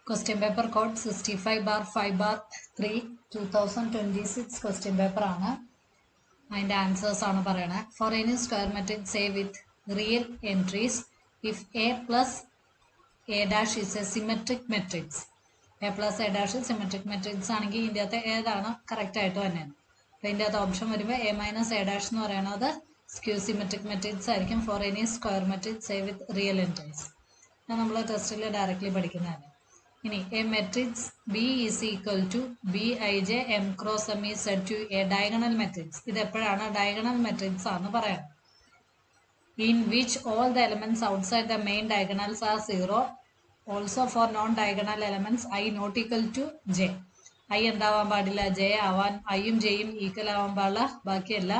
Question paper code 65/5/3 2026 question paper ആണ്. അതിന്റെ answers ആണ് പറയണത്. For any square matrix say with real entries, if A plus A dash is a symmetric matrix. A plus A dash symmetric matrix ആണെങ്കിൽ ഇതിൻ്റെ അകത്ത് ഏതാണ് correct ആയിട്ട് തന്നെയാണ്. അപ്പോൾ ഇതിൻ്റെ അകത്ത് ഓപ്ഷൻ വരുമ്പോൾ A minus A dash എന്ന് പറയുന്നത് സ്ക്യൂ സിമെട്രിക് മെട്രിക്സ് ആയിരിക്കും. For any square matrix say with real entries. അത് നമ്മൾ ടെസ്റ്റിൽ ഡയറക്റ്റ്ലി പഠിക്കുന്നതാണ്. ഇനി A matrix B is equal to B I J M cross M is said to a diagonal matrix. ഇത് എപ്പോഴാണ് ഡയഗണൽ മെട്രിക്സ് ആണെന്ന് പറയുന്നത്. In which all the elements outside the main diagonals are zero. Also for non diagonal elements I not equal to J. I എന്താവാൻ പാടില്ല, J ആവാൻ. ഐയും ജെയും equal ആവാൻ പാടില്ല. ബാക്കിയല്ല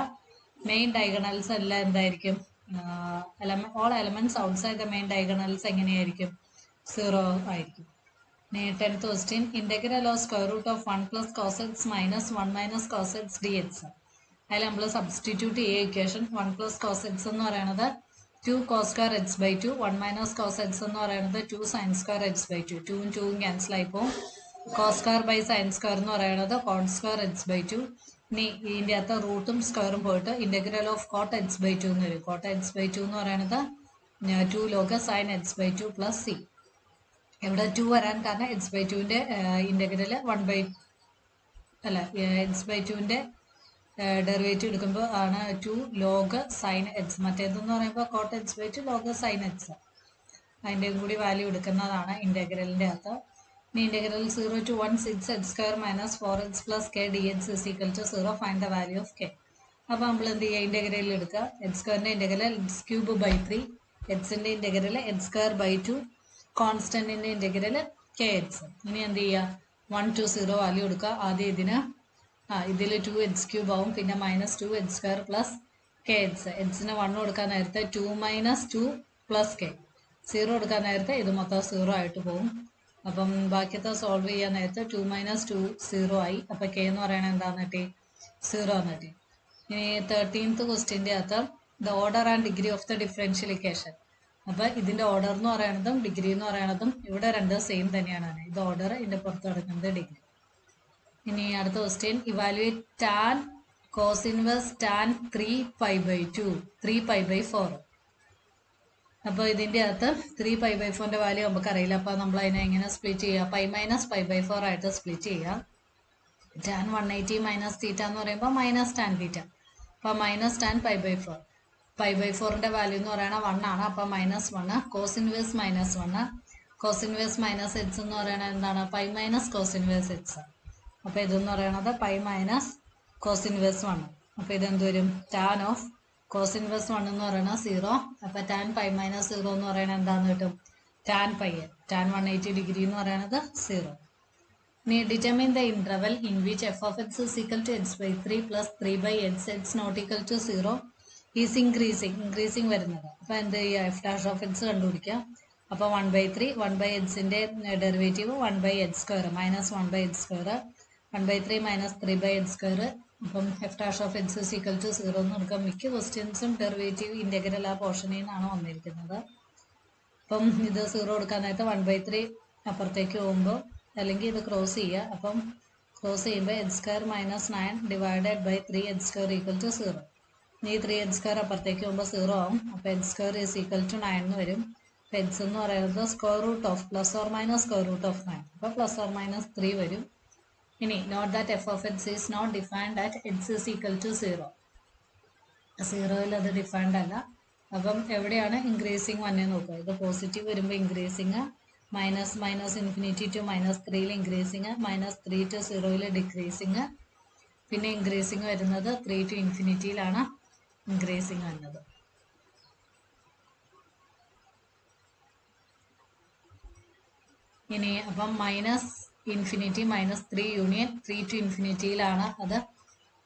മെയിൻ ഡയഗണൽസ് എല്ലാം എന്തായിരിക്കും, all elements outside the main diagonals എങ്ങനെയായിരിക്കും, zero ആയിരിക്കും. 10th question, integral of square root of 1 plus cos x minus 1 minus cos x dx. അതിൽ നമ്മൾ സബ്സ്റ്റിറ്റ്യൂട്ട് ചെയ്യുക ഇക്വേഷൻ. 1 plus cos x എന്ന് പറയുന്നത് 2 cos square x by 2, 1 minus cos x എന്ന് പറയുന്നത് 2 sin square x by 2. 2ഉം 2ഉം cancel ആയി പോകും. cos square by sin square എന്ന് പറയുന്നത് cot square x by 2. ഇനി ഇതിൻ്റെ അകത്ത് റൂട്ടും സ്ക്വയറും പോയിട്ട് integral of cot x by 2 എന്ന് വരും. cot x by 2 എന്ന് പറയുന്നത് 2 log sin x by 2 plus c. ഇവിടെ 2 വരാൻ കാരണം എക്സ് ബൈ ടുവിൻ്റെ ഇൻ്റഗ്രൽ എക്സ് ബൈ ടുവിൻ്റെ ഡെറിവേറ്റീവ് എടുക്കുമ്പോൾ ആണ് 2 ലോഗ് സൈൻ എക്സ്. മറ്റേതെന്ന് പറയുമ്പോൾ cot x by 2 log sine x. അതിൻ്റെയും കൂടി വാല്യൂ എടുക്കുന്നതാണ് ഇൻ്റഗ്രലിൻ്റെ അകത്ത്. ഇനി integral 0 to 1 6 x square minus 4x plus k dx is equal to 0. Find the value of k. അപ്പോൾ നമ്മൾ എന്ത് ചെയ്യുക, ഇൻ്റഗ്രലിൽ എടുക്കുക. എക്സ് സ്ക്വയറിൻ്റെ ഇൻ്റഗ്രൽ എക്സ് ക്യൂബ് ബൈ 3, എക്സിൻ്റെ ഇൻ്റഗ്രൽ എക്സ് സ്ക്വയർ ബൈ 2, കോൺസ്റ്റന്റിന്റെ ഇന്റഗ്രൽ കെ എക്സ്. ഇനി എന്ത് ചെയ്യുക, 1 to 0 വാല്യൂ എടുക്കുക. ആദ്യം ഇതിൽ 2 എക്സ് ക്യൂബ് ആവും, പിന്നെ minus 2 X square plus K X. എക്സിന് 1 കൊടുക്കാൻ നേരത്തെ 2 മൈനസ് 2 പ്ലസ് കെ. 0 എടുക്കാൻ നേരത്തെ ഇത് മൊത്തം 0 ആയിട്ട് പോകും. അപ്പം ബാക്കിയത്തെ സോൾവ് ചെയ്യാൻ നേരത്തെ 2 മൈനസ് 2 0 ആയി. അപ്പം കെ എന്ന് പറയുന്നത് എന്താന്ന് കിട്ടി, 0 എന്ന് കിട്ടി. ഇനി 13th ക്വസ്റ്റ്യൻ്റെ അകത്ത് the order and degree of the differential equation. അപ്പൊ ഇതിന്റെ ഓർഡർ എന്ന് പറയുന്നതും ഡിഗ്രി എന്ന് പറയുന്നതും ഇവിടെ രണ്ടും സെയിം തന്നെയാണ്. ഇത് ഓർഡർ, ഇതിന്റെ പുറത്ത് കിടക്കുന്നത് ഡിഗ്രി. ഇനി അടുത്ത question, evaluate tan cos inverse tan 3π/2 3π/4. അപ്പൊ ഇതിന്റെ അകത്ത് 3π/4ന്റെ വാല്യൂ നമുക്ക് അറിയില്ല. അപ്പൊ നമ്മൾ അതിനെ എങ്ങനെ സ്പ്ലിറ്റ് ചെയ്യുക, π മൈനസ് π/4 ആയിട്ട് സ്പ്ലിറ്റ് ചെയ്യുക. ടാൻ 180 മൈനസ് തീറ്റ എന്ന് പറയുമ്പോൾ മൈനസ് ടാൻ തീറ്റ. അപ്പൊ മൈനസ് ടാൻ π/4. π/4ന്റെ വാല്യൂ എന്ന് പറയുന്നത് 1 ആണ്. അപ്പം minus 1. Cos inverse minus 1. Cos inverse minus x എന്ന് പറയുന്നത് എന്താണ്, pi minus cos inverse x. അപ്പം ഇതെന്ന് പറയുന്നത് പൈ മൈനസ് കോസ് ഇൻവേഴ്സ് 1. അപ്പം ഇതെന്ത് വരും, ടാൻ ഓഫ് കോസ് ഇൻവേഴ്സ് 1 എന്ന് പറയുന്നത് 0. അപ്പം ടാൻ പൈ മൈനസ് 0 എന്ന് പറയുന്നത് എന്താണെന്ന് കിട്ടും, ടാൻ പൈ. ടാൻ 180 ഡിഗ്രി എന്ന് പറയുന്നത് 0. ഇനി determine the interval in which f of x is equal to x by 3 plus 3/x x not equal to 0 is increasing വരുന്നത്. അപ്പൊ എന്ത് ചെയ്യുക, എഫ് ഡാഷ് ഓഫ് എക്സ് കണ്ടുപിടിക്കുക. അപ്പൊ 1/3 1/xന്റെ derivative 1/x², minus 1/x², 1/3 minus 3/x². അപ്പം f dash of x is equal to 0 എന്ന് എടുക്കാം. മിക്ക ക്വസ്റ്റ്യൻസും ഡെറിവേറ്റീവ് ഇന്റഗ്രൽ ആ പോർഷനിൽ നിന്നാണ് വന്നിരിക്കുന്നത്. അപ്പം ഇത് 0 എടുക്കാൻ നേരത്തെ 1/3 അപ്പുറത്തേക്ക് പോകുമ്പോൾ, അല്ലെങ്കിൽ ഇത് ക്രോസ് ചെയ്യുക. അപ്പം ക്രോസ് ചെയ്യുമ്പോൾ x² minus 9 divided by 3x² equal to 0. ഈ 3x² അപ്പുറത്തേക്ക് പോകുമ്പോൾ 0 ആവും. അപ്പോൾ x² ഈസ് ഈക്വൽ ടു 9 എന്ന് വരും. അപ്പോൾ എക്സ് എന്ന് പറയുന്നത് square root of plus or minus square root of 9. അപ്പോൾ പ്ലസ് ഓർ മൈനസ് 3 വരും. ഇനി note that f of x is not defined at x is equal to 0. 0യിൽ അത് ഡിഫൈൻഡ് അല്ല. അപ്പം എവിടെയാണ് ഇൻക്രീസിങ് വന്നേ നോക്കുക. ഇത് പോസിറ്റീവ് വരുമ്പോൾ increasing, minus minus infinity to minus 3യിൽ ഇൻക്രീസിങ്, മൈനസ് 3 to 0യിൽ ഡിക്രീസിങ്, പിന്നെ ഇൻക്രീസിങ് വരുന്നത് 3 to ഇൻഫിനിറ്റിയിലാണ് ഇൻക്രീസിങ് വന്നത്. ഇനി അപ്പം minus infinity minus 3 union 3 to ഇൻഫിനിറ്റിയിലാണ് അത്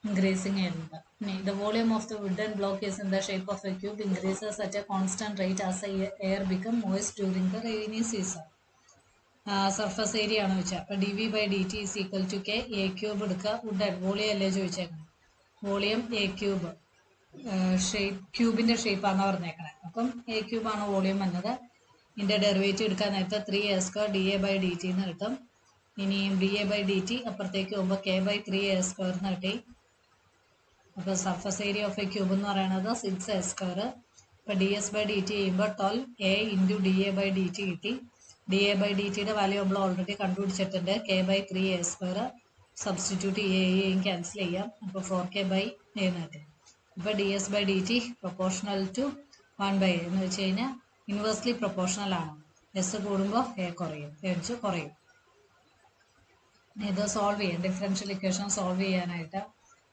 ഇൻക്രീസിങ് വരുന്നത്. ഇനി the volume of the wooden block is in the shape of a cube increases at a constant rate as air become moist during the rainy season. Surface area ആണ് ചോദിച്ചാൽ. അപ്പൊ dv/dt is equal to k. A cube എടുക്കുക. Wooden volume അല്ലേ ചോദിച്ചേക്കണം. Volume a cube, shape ക്യൂബിന്റെ ഷേപ്പാണ് പറഞ്ഞേക്കണേ. അപ്പം എ ക്യൂബ് ആണ് വോളിയം വന്നത്. ഇതിൻ്റെ ഡെറിവേറ്റീവ് എടുക്കാൻ നേരത്തെ 3a² dA/dt എന്ന് കിട്ടും. ഇനിയും dA/dt അപ്പുറത്തേക്ക് പോകുമ്പോൾ k/3a² എന്ന് കിട്ടി. അപ്പോൾ surface area of a cube എന്ന് പറയുന്നത് 6a². ഇപ്പോൾ ds/dt ചെയ്യുമ്പോൾ 12a × dA/dt കിട്ടി. dA/dtയുടെ വാല്യൂ നമ്മൾ ഓൾറെഡി കണ്ടുപിടിച്ചിട്ടുണ്ട്. k/3a². സബ്സ്റ്റിറ്റ്യൂട്ട് ചെയ്യുകയും ക്യാൻസൽ ചെയ്യാം. അപ്പോൾ 4k/a എന്ന് കിട്ടും. ഇപ്പോൾ ds/dt പ്രൊപ്പോർഷണൽ ടു 1/a എന്ന് വെച്ച് കഴിഞ്ഞാൽ ഇൻവേഴ്സ്ലി പ്രൊപ്പോർഷണൽ ആണ്. എസ് കൂടുമ്പോൾ എ കുറയും, എഡ്ജ് കുറയും. ഇത് സോൾവ് ചെയ്യാം, ഡിഫറൻഷ്യൽ ഇക്വേഷൻ സോൾവ് ചെയ്യാനായിട്ട്.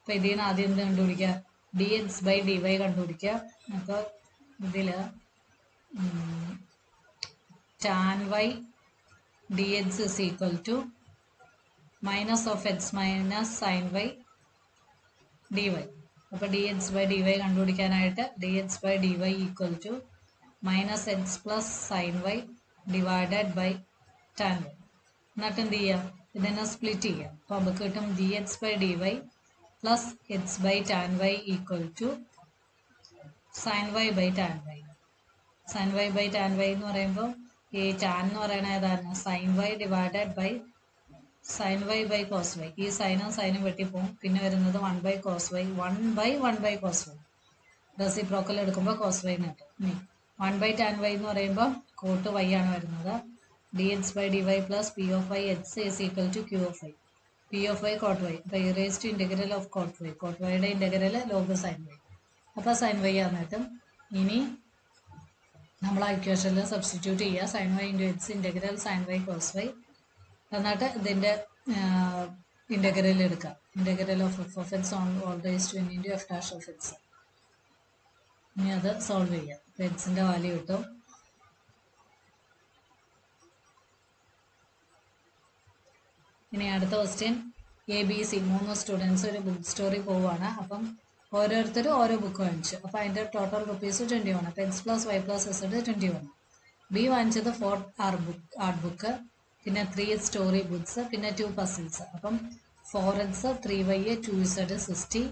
അപ്പോൾ ഇതിൽ നിന്ന് ആദ്യം എന്ത് കണ്ടുപിടിക്കുക? dx/dy കണ്ടുപിടിക്കുക. അപ്പോൾ ഇതിൽ tan y dx is equal to minus of x minus sin y dy. അപ്പോൾ dx/dy കണ്ടുപിടിക്കാനായിട്ട് dx/dy equal to minus x plus sine y divided by tan y. എന്നിട്ട് എന്ത് ചെയ്യുക? ഇതിനെ സ്പ്ലിറ്റ് ചെയ്യുക. അപ്പോൾ നമുക്ക് കിട്ടും dx/dy plus x by tan y equal to sine y by tan y. Sine y by tan y എന്ന് പറയുമ്പോൾ ഈ ടാൻ എന്ന് പറയുന്നത് ഏതാണ്? Sine y divided by sine y by cos y. ഈ സൈനും സൈനും വെട്ടിപ്പോവും. പിന്നെ വരുന്നത് 1/cos y, 1/cos y. Reciprocal എടുക്കുമ്പോൾ കോസ് വൈ എന്ന് കിട്ടും. ഇനി 1/tan y എന്ന് പറയുമ്പോൾ കോട്ട് y ആണ് വരുന്നത്. dx/dy plus p of y x is equal to q of y. p of y cot y. അപ്പോൾ e raised to integral of cot y. cot yയുടെ integral log sin y. അപ്പോൾ sin y ആണ് കിട്ടും. ഇനി നമ്മൾ ആ ഇക്വേഷനിൽ substitute ചെയ്യുക. sin y × x integral sin y cos y. എന്നിട്ട് ഇതിൻ്റെ ഇൻ്റഗ്രൽ എടുക്കുക. Integral of f of x all raised to n × f dash of x. ഇനി അത് സോൾവ് ചെയ്യാം. എക്സിൻ്റെ വാല്യൂ കിട്ടും. ഇനി അടുത്ത ക്വസ്റ്റ്യൻ ABC 3 സ്റ്റുഡൻസ് ഒരു ബുക്ക് സ്റ്റോറി പോവുകയാണ്. അപ്പം ഓരോരുത്തരും ഓരോ ബുക്ക് വാങ്ങിച്ചു. അപ്പോൾ അതിൻ്റെ ടോട്ടൽ റുപ്പീസ് 21. അപ്പോൾ x + y + z 21. ബി വാങ്ങിച്ചത് 4 ആർട്ട് ബുക്ക്, പിന്നെ 3 സ്റ്റോറി ബുക്സ്, പിന്നെ 2 പസിൽസ്. അപ്പം 4x 3y 2z 60.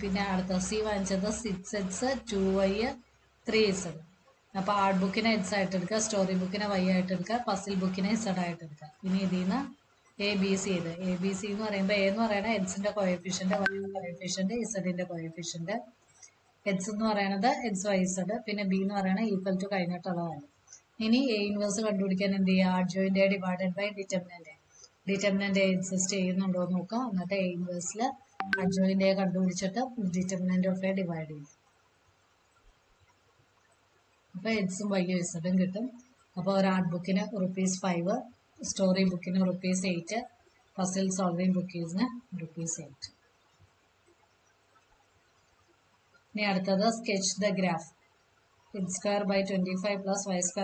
പിന്നെ അടുത്ത സി വാങ്ങിച്ചത് 6x 2y 3z. അപ്പോൾ ആർട്ട് ബുക്കിനെ x ആയിട്ട് എടുക്കുക, സ്റ്റോറി ബുക്കിനെ y ആയിട്ട് എടുക്കുക, പസിൽ ബുക്കിനെ z ആയിട്ട് എടുക്കുക. ഇനി ഇതിൽ നിന്ന് ABC ചെയ്ത് ABC എന്ന് പറയുമ്പോൾ എ എന്ന് പറയുന്നത് എക്സിൻ്റെ കോയഫിഷ്യൻ്റ്, വൈയുടെ കോയഫിഷ്യൻ്റ്, ഇസഡിൻ്റെ കോയഫിഷ്യൻ്റ്. എക്സ് എന്ന് പറയുന്നത് XYZ, പിന്നെ ബി എന്ന് പറയുന്നത് ഈക്വൽ ടു കഴിഞ്ഞിട്ടുള്ളതാണ്. ഇനി എ ഇൻവേഴ്സ് കണ്ടുപിടിക്കാൻ എന്ത് ചെയ്യുക? Adjoint divided by determinant. Determinant exist ചെയ്യുന്നുണ്ടോ എന്ന് നോക്കുക. എന്നിട്ട് എ ഇൻവേഴ്സിൽ അഡ്ജോയിൻ്റ് കണ്ടുപിടിച്ചിട്ട് ഡിറ്റർമിനൻ്റ് ഓഫ് എ ഡിവൈഡ് ചെയ്യും. അപ്പോൾ എക്സും വൈയും ഇസഡും കിട്ടും. അപ്പോൾ ഒരു ആർട്ട് ബുക്കിന് ₹5, സ്റ്റോറി ബുക്കിന് ₹8, പസിൽ സോൾവിംഗ് ബുക്കീസിന് ₹8. ഇനി അടുത്തത് sketch the graph. x² / 25 + y² /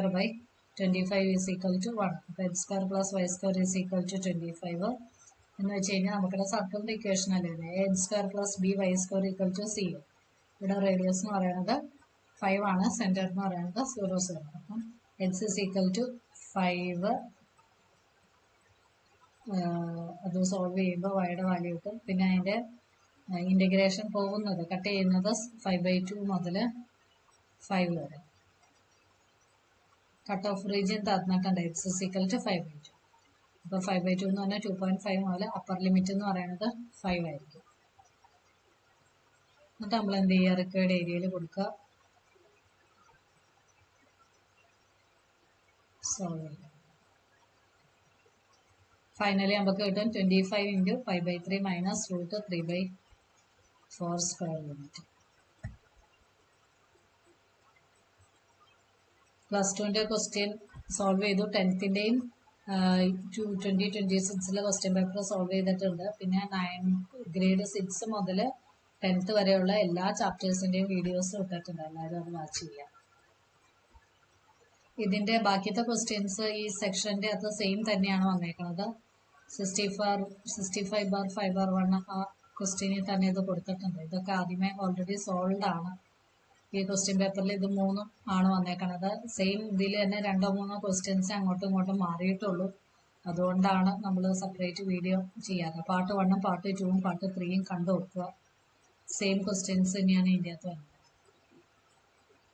25 is equal to 1. അപ്പോൾ x² + y² is equal to 25 എന്ന് വെച്ച് കഴിഞ്ഞാൽ നമുക്കിവിടെ സർക്കിളിൻ്റെ ഇക്വേഷൻ അല്ലേ? a² + by² equal to c. ഇവിടെ റേഡിയസ് എന്ന് പറയുന്നത് 5 ആണ്, സെൻറ്റർ എന്ന് പറയുന്നത് 0, 0. അപ്പം x is equal to 5. അത് സോൾവ് ചെയ്യുമ്പോൾ വൈയുടെ വാല്യൂ കിട്ടും. പിന്നെ അതിൻ്റെ ഇൻ്റഗ്രേഷൻ പോകുന്നത് കട്ട് ചെയ്യുന്നത് 5/2 മുതൽ 5 വരെ. കട്ട് ഓഫ് റീജിയൻ തന്നിട്ടുണ്ട് x is equal to 5/2. അപ്പോൾ 5/2 എന്ന് പറഞ്ഞാൽ 2.5 മുതൽ അപ്പർ ലിമിറ്റ് എന്ന് പറയുന്നത് 5 ആയിരിക്കും. എന്നിട്ട് നമ്മൾ എന്ത് ചെയ്യുക? റിക്വയർഡ് ഏരിയയിൽ കൊടുക്കുക, സോൾവ് ചെയ്യുക. ഫൈനലി നമുക്ക് കിട്ടും 25 × π/3 - √3/4 സ്ക്വയർ ലിമിറ്റ്. +2ൻ്റെ ക്വസ്റ്റ്യൻ സോൾവ് ചെയ്തു. 10ത്തിൻ്റെയും 2026 ക്വസ്റ്റ്യൻ പേപ്പർ സോൾവ് ചെയ്തിട്ടുണ്ട്. പിന്നെ 9th ഗ്രേഡ് 6 മുതൽ 10th വരെയുള്ള എല്ലാ ചാപ്റ്റേഴ്സിൻ്റെയും വീഡിയോസ് ഇട്ടിട്ടുണ്ട്. എല്ലാവരും അത് വാച്ച് ചെയ്യാം. ഇതിൻ്റെ ബാക്കിയത്തെ ക്വസ്റ്റ്യൻസ് ഈ സെക്ഷൻ്റെ അത് സെയിം തന്നെയാണ് വന്നേക്കുന്നത്. 65/5/1 ആ ക്വസ്റ്റ്യനിൽ തന്നെ ഇത് കൊടുത്തിട്ടുണ്ട്. ഇതൊക്കെ ആദ്യമേ ഓൾറെഡി സോൾവ് ആണ്. ഈ ക്വസ്റ്റ്യൻ പേപ്പറിൽ ഇത് 3 ആണ് വന്നേക്കുന്നത്. സെയിം ഇതിൽ തന്നെ 2-3 ക്വസ്റ്റ്യൻസ് അങ്ങോട്ടും ഇങ്ങോട്ടും മാറിയിട്ടുള്ളൂ. അതുകൊണ്ടാണ് നമ്മൾ സെപ്പറേറ്റ് വീഡിയോ ചെയ്യാറ്. പാർട്ട് 1ഉം പാർട്ട് 2ഉം പാർട്ട് 3ഉം കണ്ടു നോക്കുക. സെയിം ക്വസ്റ്റ്യൻസ് തന്നെയാണ് ഇതിൻ്റെ അകത്ത് വരുന്നത്.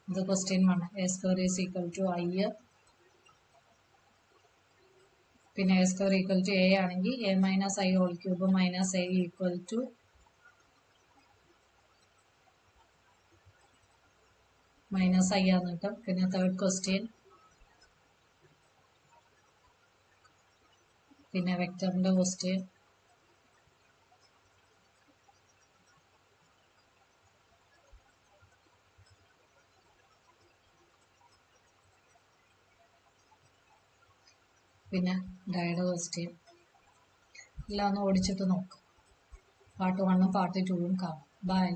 ഇത് question 1. A square is equal to I, പിന്നെ A square equal to A ആണെങ്കിൽ A minus I whole cube minus A equal to minus I ആണെന്ന് കിട്ടും. പിന്നെ തേർഡ് ക്വസ്റ്റ്യൻ, പിന്നെ വെക്ടറിന്റെ ക്വസ്റ്റ്യൻ, പിന്നെ ഡയയുടെ ക്വസ്റ്റ്യൻ എല്ലാം ഒന്ന് ഓടിച്ചിട്ട് നോക്കാം. പാർട്ട് 1ഉം പാർട്ട് 2ഉം കാണാം. ബൈ.